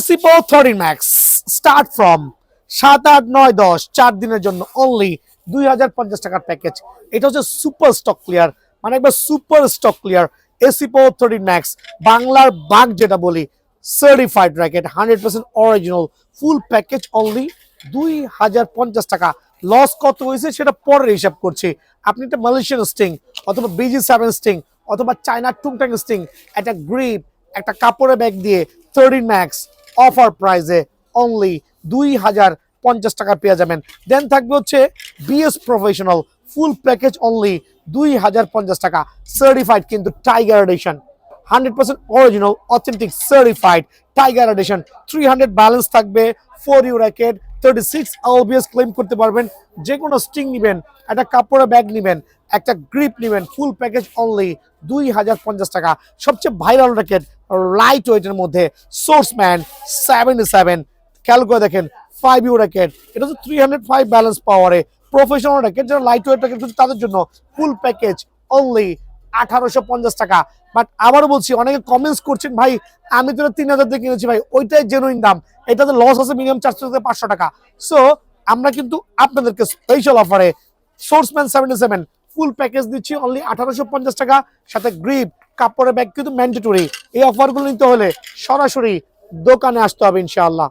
AC power 30 max start from 7, 8, 9, 10 4 দিনের জন্য only 2050 টাকার প্যাকেজ। এটা হচ্ছে সুপার স্টক ক্লিয়ার, মানে একবার সুপার স্টক ক্লিয়ার। এসি পাওয়ার 30 ম্যাক্স, বাংলার বাগ যেটা বলি, সার্টিফাইড র্যাকেট 100% অরিজিনাল, ফুল প্যাকেজ অনলি 2050 টাকা। লস কত হয়েছে সেটা পরে হিসাব করছি। আপনি একটা মালয়েশিয়ান স্টিং অথবা BG7 স্টিং অথবা চায়না টুংটাং স্টিং, একটা গ্রিপ, একটা কাপড়ের ব্যাগ দিয়ে 30 ম্যাক্স অফার প্রাইসে অনলি 2050 টাকা পেয়ে যাবেন। দেন থাকবে হচ্ছে BS professional, full package only 2050 টাকা, সার্টিফাইড কিন্তু tiger edition, 100% original authentic certified tiger edition. 300 balance থাকবে, 4U র্যাকেট, 36 LBS ক্লেম করতে পারবেন। যে কোনো স্টিং নেবেন, একটা কাপড়ের ব্যাগ নেবেন, একটা গ্রিপ নেবেন, ফুল প্যাকেজ অনলি 2050 টাকা। সবচেয়ে ভাইরাল র্যাকেট লাইট ওয়েটের মধ্যে সোর্সম্যান 77, খেয়াল করে দেখেন 5U র্যাকেট, এটা হচ্ছে 305 ব্যালেন্স পাওয়ারে প্রফেশনাল র্যাকেট, যারা লাইট ওয়েট র্যাকেট তাদের জন্য ফুল প্যাকেজ অনলি 1850 টাকা। বাট আবারও বলছি, অনেকে কমেন্টস করছেন ভাই আমি তো 3000 দিয়ে কিনেছি, ভাই ওইটাই জেনুইন দাম, এটাতে লস আছে মিনিমাম 400 থেকে 500 টাকা। সো আমরা কিন্তু আপনাদেরকে স্পেশাল অফারে সোর্সম্যান 77 ফুল প্যাকেজ দিচ্ছি অনলি 1850 টাকা, সাথে গ্রিপ কাপড়ের ব্যাগ কিন্তু ম্যান্ডেটরি। এই অফারগুলো নিতে হলে সরাসরি দোকানে আসতে হবে ইনশাআল্লাহ।